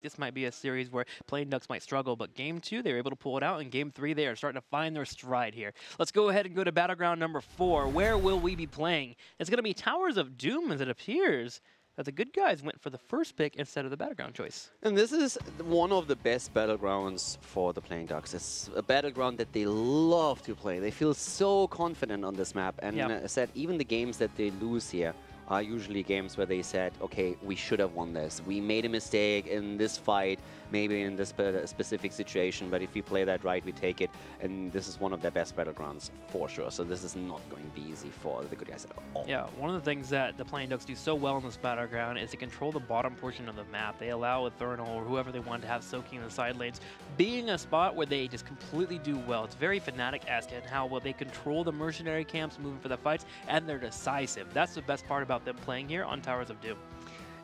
this might be a series where Plain Ducks might struggle, but game 2, they were able to pull it out. In game 3, they are starting to find their stride here. Let's go ahead and go to Battleground number 4. Where will we be playing? It's going to be Towers of Doom, as it appears that the good guys went for the first pick instead of the Battleground choice. And this is one of the best battlegrounds for the Playing Ducks. It's a battleground that they love to play. They feel so confident on this map. And I said, even the games that they lose here are usually games where they said, okay, we should have won this. We made a mistake in this fight, maybe in this specific situation, but if we play that right, we take it. And this is one of their best battlegrounds for sure. So this is not going to be easy for the good guys at all. Yeah, one of the things that the Playing Ducks do so well in this battleground is to control the bottom portion of the map. They allow Eternal or whoever they want to have soaking in the side lanes being a spot where they just completely do well. It's very Fnatic-esque in how well they control the mercenary camps moving for the fights, and they're decisive. That's the best part about them playing here on Towers of Doom.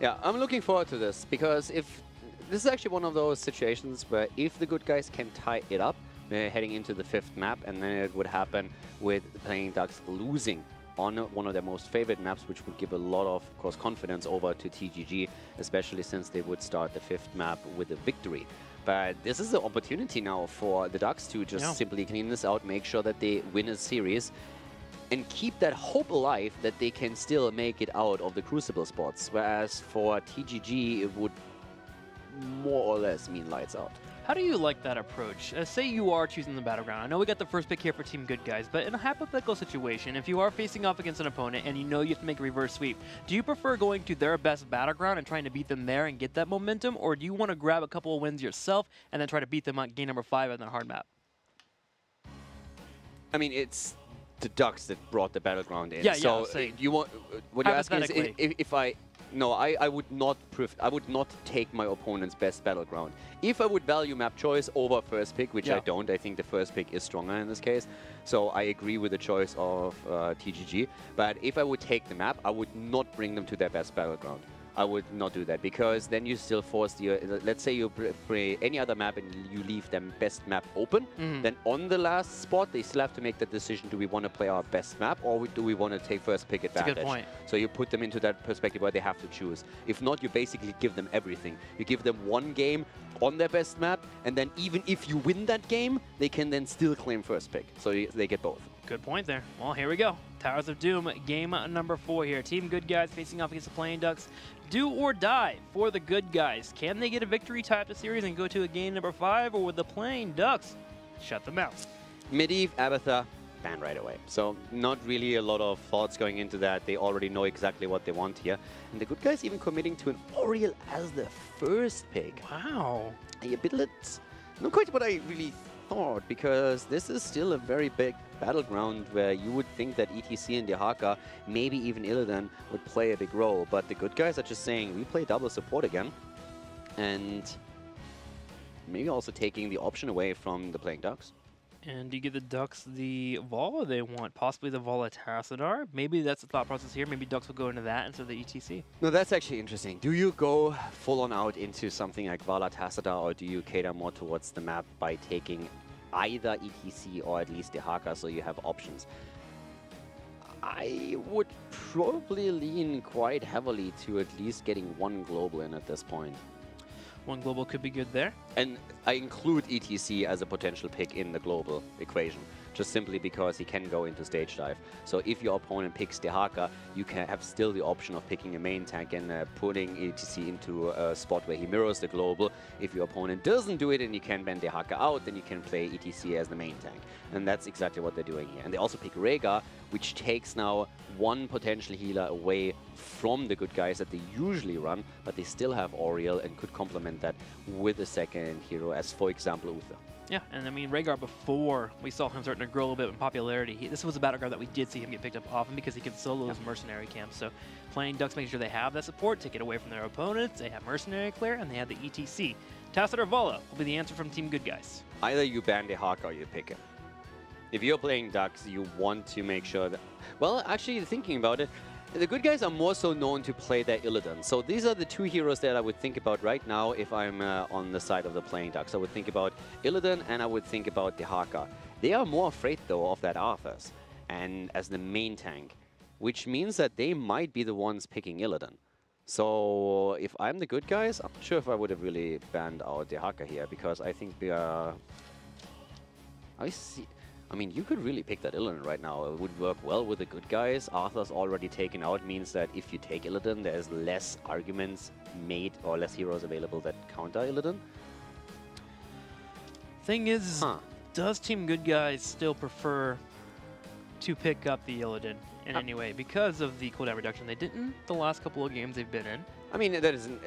Yeah, I'm looking forward to this, because if this is actually one of those situations where if the good guys can tie it up, they're heading into the 5th map, and then it would happen with the Playing Ducks losing on one of their most favorite maps, which would give a lot of course, confidence over to TGG, especially since they would start the 5th map with a victory. But this is the opportunity now for the Ducks to just simply clean this out, make sure that they win a series, and keep that hope alive that they can still make it out of the Crucible spots. Whereas for TGG, it would more or less mean lights out. How do you like that approach? Say you are choosing the Battleground. I know we got the first pick here for Team Good Guys, but in a hypothetical situation, if you are facing off against an opponent and you know you have to make a reverse sweep, do you prefer going to their best Battleground and trying to beat them there and get that momentum, or do you want to grab a couple of wins yourself and then try to beat them on game number 5 on the hard map? I mean, it's the Ducks that brought the Battleground in. Yeah, so you want what you're asking is if I would not take my opponent's best Battleground. If I would value map choice over first pick, which I don't, I think the first pick is stronger in this case. So I agree with the choice of TGG. But if I would take the map, I would not bring them to their best Battleground. I would not do that, because then you still force the, let's say you play any other map and you leave them best map open, then on the last spot they still have to make the decision, do we want to play our best map or do we want to take first pick advantage? That's a good point. So you put them into that perspective where they have to choose. If not, you basically give them everything. You give them one game on their best map, and then even if you win that game, they can then still claim first pick. So they get both. Good point there. Well, here we go. Towers of Doom, game number 4 here. Team Good Guys facing off against the Playing Ducks. Do or die for the Good Guys. Can they get a victory, tie up the series, and go to a game number 5, or would the Playing Ducks shut them out? Medivh, Abathur, ban right away. So not really a lot of thoughts going into that. They already know exactly what they want here. And the Good Guys even committing to an Oriel as the first pick. Wow. A bit not quite what I really thought, because this is still a very big battleground where you would think that ETC and Dehaka, maybe even Illidan, would play a big role. But the Good Guys are just saying, we play double support again. And maybe also taking the option away from the Playing Ducks. And do you give the Ducks the Valla they want? Possibly the Valla Tassadar? Maybe that's the thought process here. Maybe Ducks will go into that instead of the ETC. No, that's actually interesting. Do you go full on out into something like Valla Tassadar, or do you cater more towards the map by taking either ETC or at least Dehaka, so you have options? I would probably lean quite heavily to at least getting one global in at this point. One global could be good there. And I include ETC as a potential pick in the global equation, just simply because he can go into stage dive. So if your opponent picks Dehaka, you can have still the option of picking a main tank and putting ETC into a spot where he mirrors the global. If your opponent doesn't do it and you can ban Dehaka out, then you can play ETC as the main tank. And that's exactly what they're doing here. And they also pick Rhaegar, which takes now one potential healer away from the Good Guys that they usually run, but they still have Oriel and could complement that with a second hero, as for example Uther. Yeah, and I mean, Rhaegar, before we saw him starting to grow a little bit in popularity, this was a battleground that we did see him get picked up often because he can solo those mercenary camps. So Playing Ducks making sure they have that support, take it away from their opponents, they have mercenary clear, and they have the ETC. Tassadar Valla will be the answer from Team Good Guys. Either you ban Dehaka or you pick him. If you're playing Ducks, you want to make sure that... Well, actually, thinking about it, the Good Guys are more so known to play their Illidan. So these are the two heroes that I would think about right now if I'm on the side of the Playing Ducks. I would think about Illidan and I would think about Dehaka. They are more afraid, though, of that Arthas and as the main tank, which means that they might be the ones picking Illidan. So if I'm the good guys, I'm not sure if I would have really banned out the Haka here, because I think we are... I mean, you could really pick that Illidan right now. It would work well with the good guys. Arthur's already taken out, means that if you take Illidan, there's less arguments made or less heroes available that counter Illidan. Thing is, does Team Good Guys still prefer to pick up the Illidan in any way because of the cooldown reduction? They didn't the last couple of games they've been in. I mean, that isn't...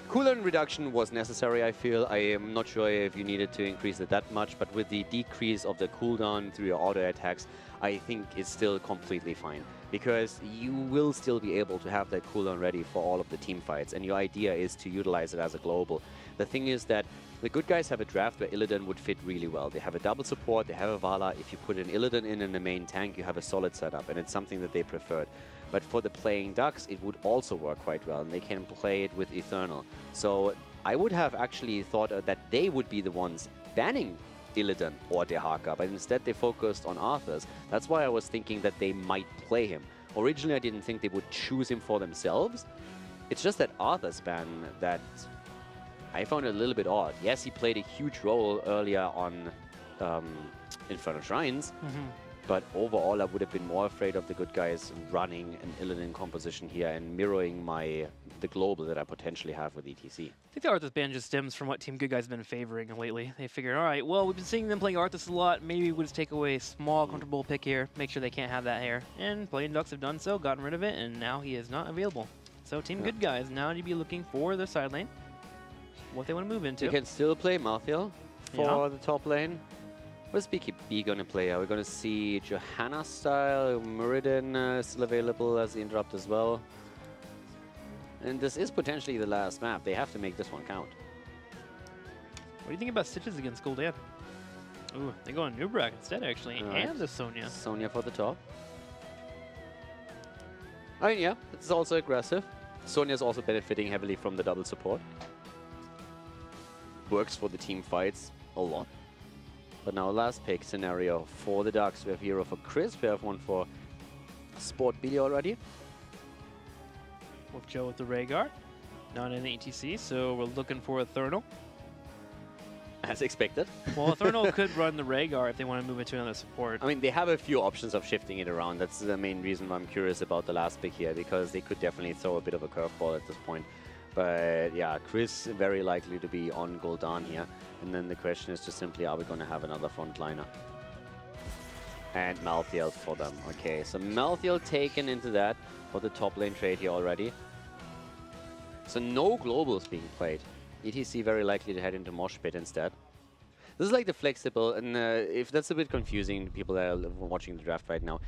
Cooldown reduction was necessary, I feel. I am not sure if you needed to increase it that much, but with the decrease of the cooldown through your auto attacks, I think it's still completely fine. Because you will still be able to have that cooldown ready for all of the team fights, and your idea is to utilize it as a global. The thing is that the good guys have a draft where Illidan would fit really well. They have a double support, they have a Vala. If you put an Illidan in the main tank, you have a solid setup, and it's something that they preferred. But for the playing Ducks, it would also work quite well, and they can play it with Eternal. So I would have actually thought that they would be the ones banning Illidan or Dehaka, but instead they focused on Arthur's. That's why I was thinking that they might play him. Originally, I didn't think they would choose him for themselves. It's just that Arthur's ban that I found it a little bit odd. Yes, he played a huge role earlier on Infernal Shrines, but overall I would have been more afraid of the good guys running an Illidan composition here and mirroring the global that I potentially have with ETC. I think the Arthas ban just stems from what Team Good Guys have been favoring lately. They figured, all right, well, we've been seeing them playing Arthas a lot. Maybe we'll just take away a small, comfortable pick here, make sure they can't have that here. And Playing Ducks have done so, gotten rid of it, and now he is not available. So Team Good Guys now need to be looking for their side lane, what they want to move into. You can still play Malthael for the top lane. What's BKB going to play? Are we going to see Johanna style? Muradin still available as the interrupt as well. And this is potentially the last map. They have to make this one count. What do you think about Stitches against Gul'dan? Ooh, they go on Nubrak instead, actually, and the Sonya. Sonya for the top. I mean, yeah, it's also aggressive. Sonya's also benefiting heavily from the double support. Works for the team fights a lot. But now last pick scenario for the Ducks. We have hero for Chris. We have one for Sport Billy already. With Joe with the Rhaegar. Not in ETC, so we're looking for a Thurnal. As expected. Well, a Thurnal could run the Rhaegar if they want to move it to another support. I mean, they have a few options of shifting it around. That's the main reason why I'm curious about the last pick here, because they could definitely throw a bit of a curveball at this point. But yeah, Chris very likely to be on Gul'dan here. And then the question is just simply, are we going to have another frontliner? And Malthael for them. Okay, so Malthael taken into that for the top lane trade here already. So no globals being played. ETC very likely to head into Mosh Pit instead. This is like the flexible, and if that's a bit confusing to people that are watching the draft right now,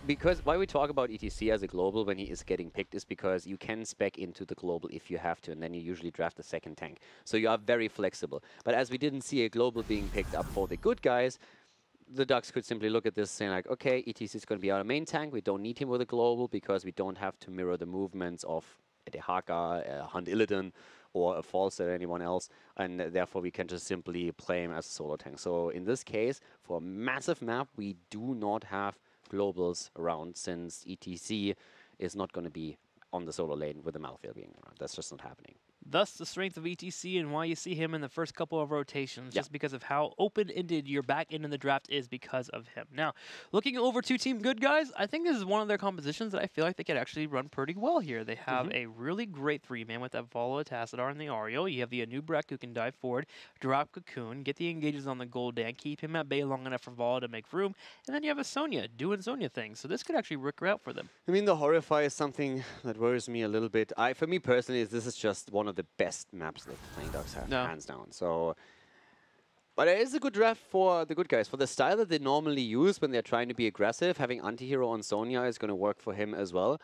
because why we talk about ETC as a global when he is getting picked is because you can spec into the global if you have to, and then you usually draft a second tank. So you are very flexible. But as we didn't see a global being picked up for the good guys, the Ducks could simply look at this saying like, okay, ETC is going to be our main tank. We don't need him with a global because we don't have to mirror the movements of a Dehaka, a Hunt Illidan, or a False or anyone else, and therefore we can just simply play him as a solo tank. So in this case, for a massive map, we do not have globals around, since ETC is not going to be on the solo lane with the Malthael being around. That's just not happening. Thus, the strength of ETC and why you see him in the first couple of rotations, just because of how open-ended your back end in the draft is because of him. Now, looking over to Team Good Guys, I think this is one of their compositions that I feel like they could actually run pretty well here. They have a really great three-man with that Volo, Tassadar, and the Ariel. You have the Anub'arak who can dive forward, drop Cocoon, get the engages on the Gul'dan, keep him at bay long enough for Volo to make room, and then you have a Sonya doing Sonya things. So this could actually work out for them. I mean, the Horrify is something that worries me a little bit. For me personally, this is just one of the best maps that Playing Ducks have, hands down. So, but it is a good draft for the good guys. For the style that they normally use when they're trying to be aggressive, having anti-hero on Sonya is going to work for him as well.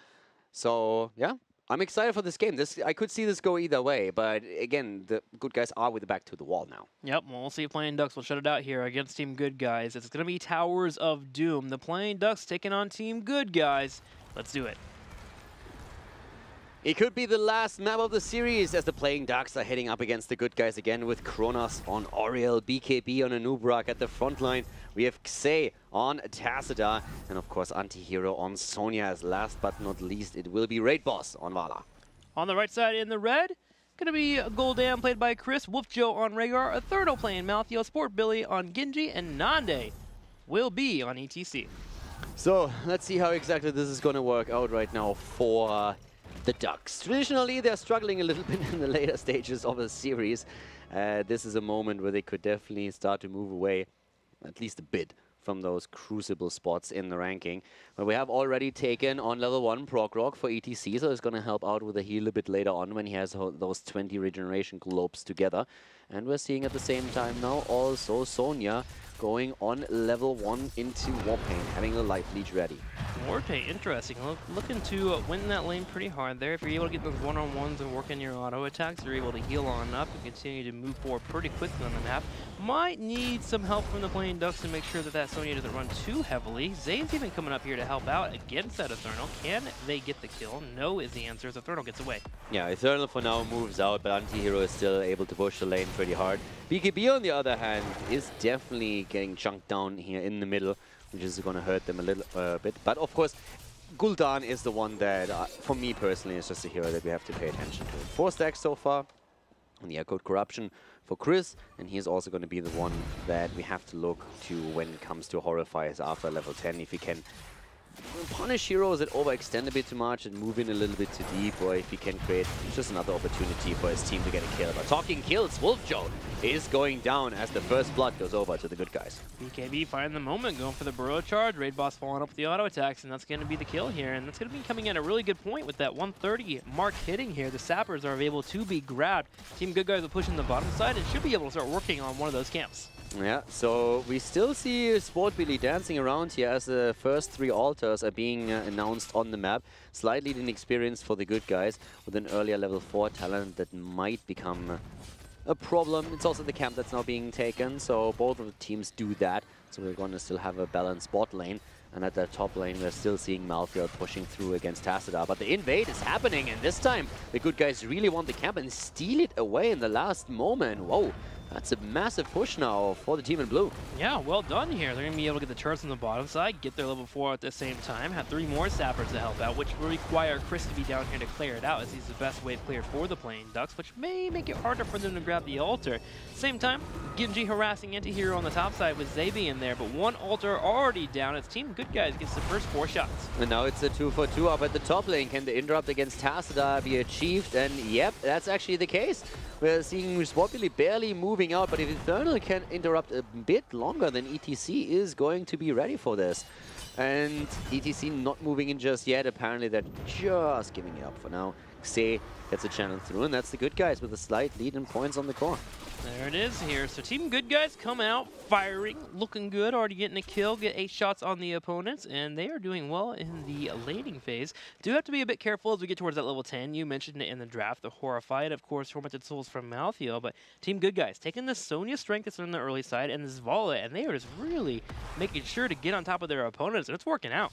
So, yeah, I'm excited for this game. I could see this go either way, but again, the good guys are with the back to the wall now. Yep, well, we'll see if Playing Ducks will shut it out here against Team Good Guys. It's going to be Towers of Doom. The Playing Ducks taking on Team Good Guys. Let's do it. It could be the last map of the series as the Playing Ducks are heading up against the good guys again with Kronos on Oriel, BKB on Anub'arak at the front line. We have Xay on Tassadar, and of course Anti-Hero on Sonya as last but not least it will be Raid Boss on Vala. On the right side in the red, gonna be Gul'dan played by Chris, Wolf Joe on Rhaegar, Ethereal playing Maltheo, Sport Billy on Genji, and Nande will be on ETC. So let's see how exactly this is going to work out right now for the Ducks. Traditionally, they're struggling a little bit in the later stages of a series. This is a moment where they could definitely start to move away, at least a bit, from those crucible spots in the ranking. But we have already taken on level 1 Prog Rock for ETC, so it's going to help out with a heal a bit later on when he has those 20 regeneration globes together. And we're seeing at the same time now also Sonya going on level 1 into Warpaint, having the life leech ready. Warpaint, interesting. Looking to win that lane pretty hard there. If you're able to get those one-on-ones and work in your auto attacks, you're able to heal on up and continue to move forward pretty quickly on the map. Might need some help from the playing Ducks to make sure that that Sonya doesn't run too heavily. Zane's even coming up here to help out against that Eternal. Can they get the kill? No is the answer as Eternal gets away. Yeah, Eternal for now moves out, but Anti-Hero is still able to push the lane pretty hard. BKB, on the other hand, is definitely getting chunked down here in the middle, which is going to hurt them a little bit. But of course, Gul'dan is the one that, for me personally, is just a hero that we have to pay attention to. 4 stacks so far on the Air Code Corruption for Chris, and he's also going to be the one that we have to look to when it comes to Horrifiers after level 10. If he can punish heroes that overextend a bit too much and move in a little bit too deep, or if he can create just another opportunity for his team to get a kill. But talking kills, Wolf Joe is going down as the first blood goes over to the good guys. BKB finding the moment, going for the burrow charge. Raid Boss following up with the auto attacks, and that's going to be the kill here. And that's going to be coming at a really good point with that 130 mark hitting here. The Sappers are able to be grabbed. Team Good Guys will push in the bottom side and should be able to start working on one of those camps. Yeah, so we still see Sport Billy dancing around here as the first 3 altars are being announced on the map. Slightly inexperienced for the good guys with an earlier level 4 talent that might become a problem. It's also the camp that's now being taken, so both of the teams do that. So we're going to still have a balanced bot lane. And at the top lane, we're still seeing Maltheo pushing through against Tassadar. But the invade is happening, and this time the good guys really want the camp and steal it away in the last moment. Whoa. That's a massive push now for the team in blue. Yeah, well done here. They're going to be able to get the turrets on the bottom side, get their level 4 at the same time, have 3 more Sappers to help out, which will require Chris to be down here to clear it out, as he's the best wave clear for the playing Ducks, which may make it harder for them to grab the altar. Same time, Genji harassing Anti-Hero on the top side with Zabi in there, but 1 altar already down. It's Team Good Guys gets the first 4 shots. And now it's a 2-for-2 up at the top lane. Can the interrupt against Tassadar be achieved? And yep, that's actually the case. We're seeing Sport Billy barely moving out, but if Eternal can interrupt a bit longer, then ETC is going to be ready for this. And ETC not moving in just yet. Apparently they're just giving it up for now. Xe gets a channel through, and that's the good guys with a slight lead in points on the core. There it is here. So Team Good Guys come out firing, looking good, already getting a kill, get 8 shots on the opponents, and they are doing well in the laning phase. Do have to be a bit careful as we get towards that level 10. You mentioned it in the draft, the Horrified, of course, Tormented Souls from Maltheo, but Team Good Guys taking the Sonya strength that's on the early side and this Zvala, and they are just really making sure to get on top of their opponents, and it's working out.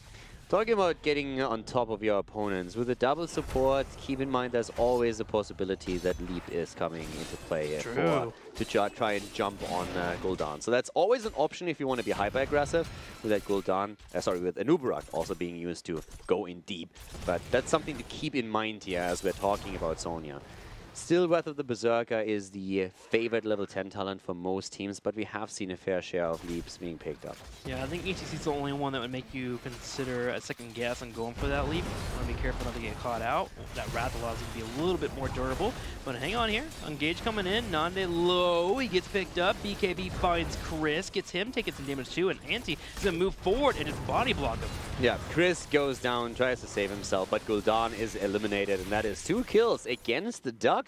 Talking about getting on top of your opponents, with the double support, keep in mind there's always a possibility that Leap is coming into play to try and jump on Gul'dan. So that's always an option if you want to be hyper-aggressive, with that Gul'dan, with Anubarak also being used to go in deep. But that's something to keep in mind here as we're talking about Sonya. Still, Wrath of the Berserker is the favorite level 10 talent for most teams, but we have seen a fair share of leaps being picked up. Yeah, I think ETC is the only one that would make you consider a second guess on going for that leap. You want to be careful not to get caught out. That Wrath allows you to be a little bit more durable. But hang on here. Engage coming in. Nande low. He gets picked up. BKB finds Chris. Gets him. Taking some damage too. And Anti is going to move forward and just body block him. Yeah, Chris goes down, tries to save himself, but Gul'dan is eliminated. And that is 2 kills against the Ducks.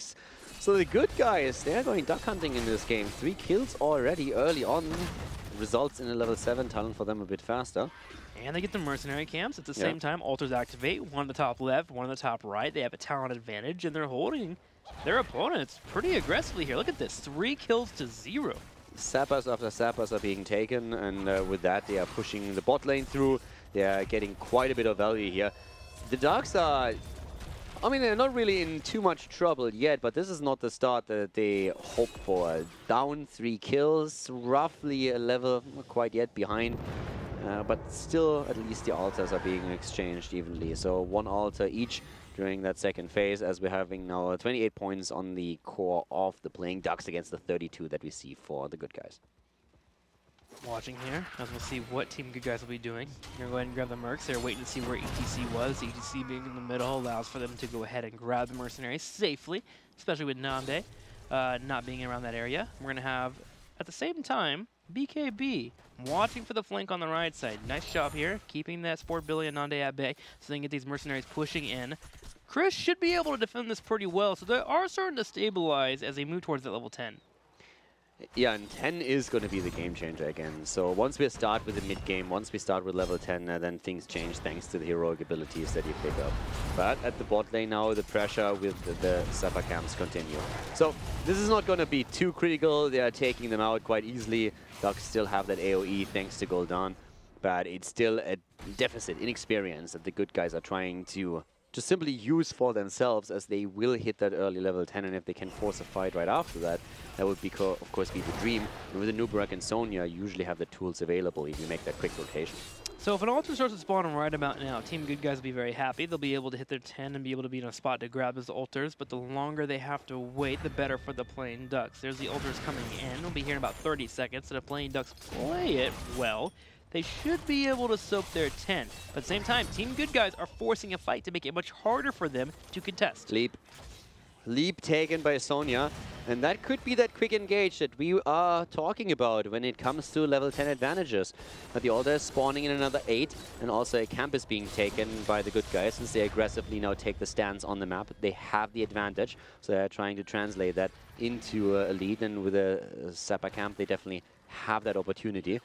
So the good guys, they're going duck hunting in this game. 3 kills already early on. Results in a level 7 talent for them a bit faster. And they get the mercenary camps at the same time. Altars activate. One on the top left, one on the top right. They have a talent advantage, and they're holding their opponents pretty aggressively here. Look at this, 3 kills to 0. Sappers after Sappers are being taken, and with that they are pushing the bot lane through. They are getting quite a bit of value here. The Ducks are, I mean, they're not really in too much trouble yet, but this is not the start that they hoped for. Down 3 kills, roughly a level, not quite yet behind. But still, at least the altars are being exchanged evenly. So 1 altar each during that second phase, as we're having now 28 points on the core of the Playing Ducks against the 32 that we see for the good guys. Watching here, as we'll see what Team Good Guys will be doing. You're going to go ahead and grab the Mercs. They're waiting to see where ETC was. ETC being in the middle allows for them to go ahead and grab the Mercenaries safely, especially with Nande not being around that area. We're going to have, at the same time, BKB watching for the flank on the right side. Nice job here, keeping that Sport Billy and Nande at bay so they can get these Mercenaries pushing in. Chris should be able to defend this pretty well, so they are starting to stabilize as they move towards that level 10. Yeah, and 10 is going to be the game changer again. So once we start with the mid game, once we start with level 10, then things change thanks to the heroic abilities that you pick up. But at the bot lane now, the pressure with the Zappa camps continue. So this is not going to be too critical. They are taking them out quite easily. Ducks still have that AoE thanks to Gul'dan, but it's still a deficit in experience that the good guys are trying to just simply use for themselves, as they will hit that early level 10, and if they can force a fight right after that, that would be of course be the dream. And with the Nubarak and Sonya, you usually have the tools available if you make that quick rotation. So if an altar starts to spawn right about now, Team Good Guys will be very happy. They'll be able to hit their 10 and be able to be in a spot to grab his altars, but the longer they have to wait, the better for the Playing Ducks. There's the altars coming in. We'll be here in about 30 seconds, so the Playing Ducks play it well. They should be able to soak their 10. But at the same time, Team Good Guys are forcing a fight to make it much harder for them to contest. Leap taken by Sonya, and that could be that quick engage that we are talking about when it comes to level 10 advantages. But the altar is spawning in another 8, and also a camp is being taken by the good guys since they aggressively now take the stance on the map. They have the advantage, so they're trying to translate that into a lead, and with a Zappa camp, they definitely have that opportunity.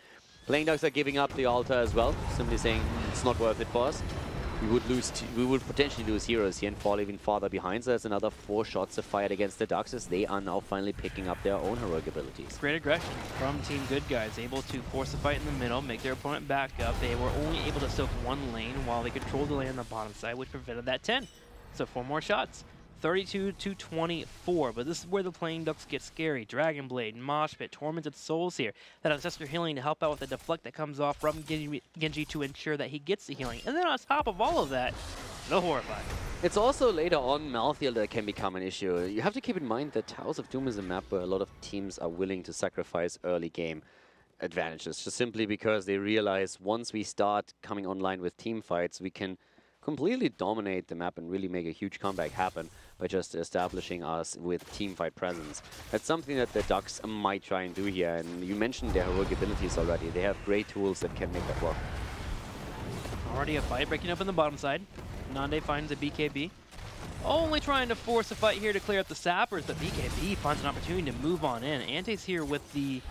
Playing Ducks are giving up the altar as well, simply saying it's not worth it for us. We would potentially lose heroes here and fall even farther behind. So there's another 4 shots to fight against the Ducks, as they are now finally picking up their own heroic abilities. Great aggression from Team Good Guys, able to force a fight in the middle, make their opponent back up. They were only able to soak one lane while they controlled the lane on the bottom side, which prevented that 10. So 4 more shots. 32 to 24, but this is where the Playing Ducks get scary. Dragon Blade, Mosh Pit, Tormented Souls here. That Ancestor Healing to help out with the deflect that comes off from Genji to ensure that he gets the healing. And then on top of all of that, the Horrify. It's also later on Malthael that can become an issue. You have to keep in mind that Towers of Doom is a map where a lot of teams are willing to sacrifice early game advantages, just simply because they realize once we start coming online with team fights, we can completely dominate the map and really make a huge comeback happen by just establishing us with teamfight presence. That's something that the Ducks might try and do here, and you mentioned their heroic abilities already. They have great tools that can make that work. Already a fight breaking up on the bottom side. Nande finds a BKB. Only trying to force a fight here to clear up the sappers, but BKB finds an opportunity to move on in. Ante's here with the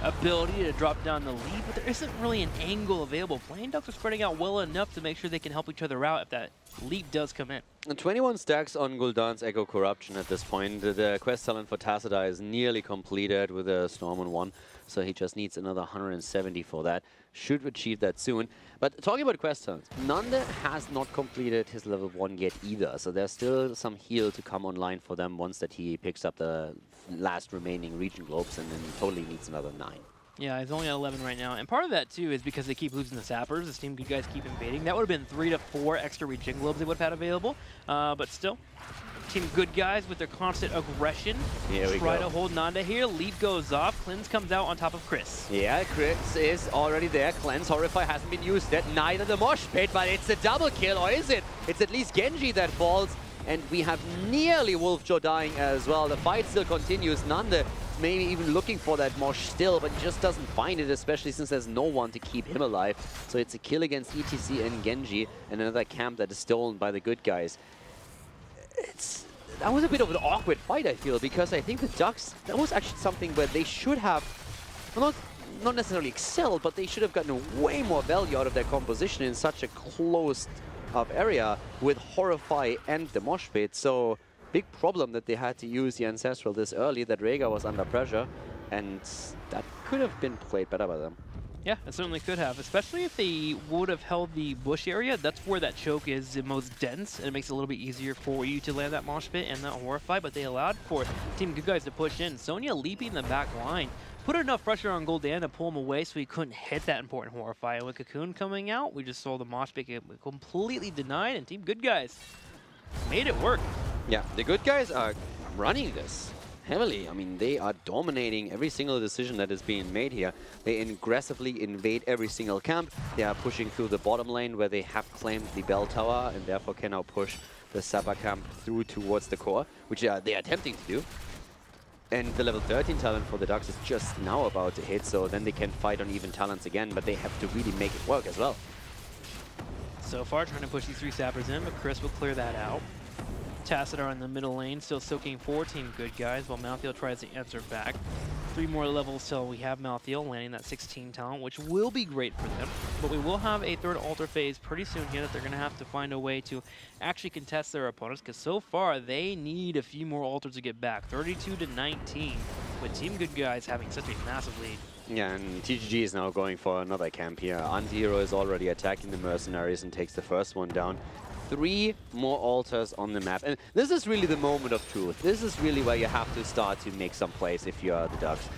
ability to drop down the lead, but there isn't really an angle available. Playing Ducks are spreading out well enough to make sure they can help each other out if that leap does come in. And 21 stacks on Gul'dan's Echo Corruption at this point. The quest talent for Tacita is nearly completed with a Storm on 1, so he just needs another 170 for that. Should achieve that soon. But talking about quest talents, Nande has not completed his level 1 yet either, so there's still some heal to come online for them once that he picks up the last remaining region globes, and then totally needs another 9. Yeah, he's only at 11 right now, and part of that too is because they keep losing the sappers. This Team Good Guys keep invading. That would have been 3 to 4 extra regen globes they would have had available, but still, Team Good Guys with their constant aggression try to hold Nande here. Leap goes off. Cleanse comes out on top of Chris. Yeah, Chris is already there. Cleanse Horrify hasn't been used yet. Neither the Mosh Pit, but it's a double kill, or is it? It's at least Genji that falls, and we have nearly Wolfjaw dying as well. The fight still continues. Nande maybe even looking for that Mosh still, but he just doesn't find it, especially since there's no one to keep him alive. So it's a kill against ETC and Genji, and another camp that is stolen by the Good Guys. That was a bit of an awkward fight, I feel, because I think the Ducks, that was actually something where they should have, well, not necessarily excelled, but they should have gotten way more value out of their composition in such a closed up area with Horrify and the Mosh Pit. So big problem that they had to use the Ancestral this early, that Rhaegar was under pressure, and that could have been played better by them. Yeah, it certainly could have, especially if they would have held the bush area. That's where that choke is the most dense, and it makes it a little bit easier for you to land that Mosh Pit and that Horrify, but they allowed for Team Good Guys to push in. Sonya leaping the back line, put enough pressure on Gul'dan to pull him away so he couldn't hit that important Horrify. And with Cocoon coming out, we just saw the Mosh Pit get completely denied, and Team Good Guys made it work. Yeah, the good guys are running this heavily. I mean, they are dominating every single decision that is being made here. They aggressively invade every single camp. They are pushing through the bottom lane where they have claimed the bell tower and therefore can now push the Sapa camp through towards the core, which they are attempting to do. And the level 13 talent for the Ducks is just now about to hit, so then they can fight on even talents again, but they have to really make it work as well. So far, trying to push these 3 sappers in, but Chris will clear that out. Tassadar in the middle lane, still soaking 4 Team Good Guys, while Malthael tries to answer back. 3 more levels till we have Malthael landing that 16 talent, which will be great for them. But we will have a 3rd altar phase pretty soon here that they're going to have to find a way to actually contest their opponents, because so far they need a few more altars to get back. 32-19, with Team Good Guys having such a massive lead. Yeah, and TGG is now going for another camp here. Antihero is already attacking the mercenaries and takes the first one down. 3 more altars on the map. And this is really the moment of truth. This is really where you have to start to make some plays if you are the Ducks.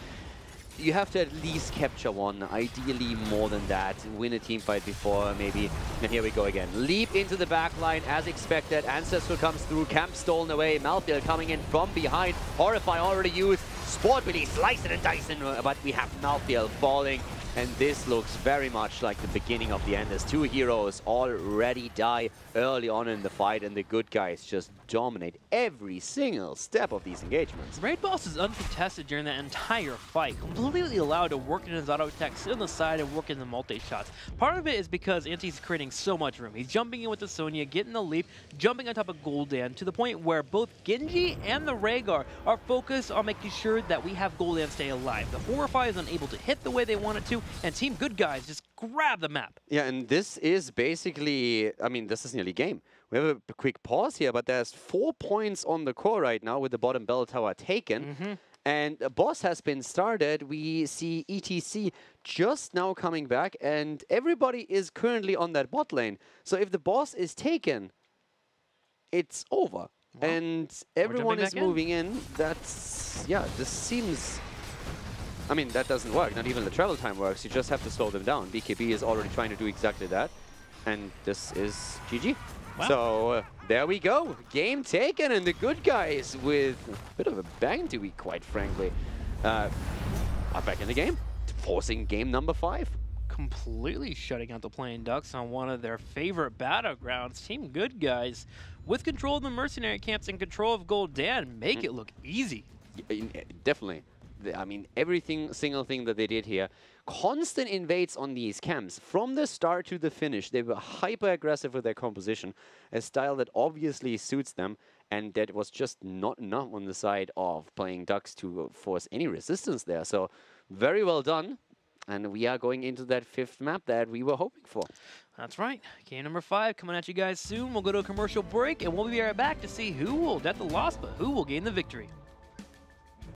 You have to at least capture one, ideally more than that. Win a team fight before, maybe. And here we go again. Leap into the back line as expected. Ancestral comes through, camp stolen away. Malthael coming in from behind. Horrify already used. Sport really slice it and dice it, but we have Malthael falling. And this looks very much like the beginning of the end, as 2 heroes already die early on in the fight, and the good guys just dominate every single step of these engagements. Raid Boss is uncontested during that entire fight, completely allowed to work in his auto attack, sit on the side and work in the multi-shots. Part of it is because Anti's creating so much room. He's jumping in with the Sonya, getting the leap, jumping on top of Gul'dan, to the point where both Genji and the Rhaegar are focused on making sure that we have Gul'dan stay alive. The Horrify is unable to hit the way they want it to, and Team Good Guys just grab the map. Yeah, and this is basically, I mean, this is nearly game. We have a quick pause here, but there's 4 points on the core right now with the bottom bell tower taken. And a boss has been started. We see ETC just now coming back, and everybody is currently on that bot lane. So if the boss is taken, it's over. Well, and everyone is moving in. That's, yeah, this seems... I mean, that doesn't work. Not even the travel time works. You just have to slow them down. BKB is already trying to do exactly that. And this is GG. Wow. So there we go. Game taken, and the good guys with a bit of a bang, to be quite frankly, are back in the game, forcing game number 5. Completely shutting out the Playing Ducks on one of their favorite battlegrounds. Team Good Guys, with control of the mercenary camps and control of Gul'dan, make it look easy. Definitely. I mean, single thing that they did here, constant invades on these camps. From the start to the finish, they were hyper-aggressive with their composition, a style that obviously suits them, and that was just not enough on the side of Playing Ducks to force any resistance there. So, very well done. And we are going into that 5th map that we were hoping for. That's right. Game number 5 coming at you guys soon. We'll go to a commercial break, and we'll be right back to see who will get the loss, but who will gain the victory.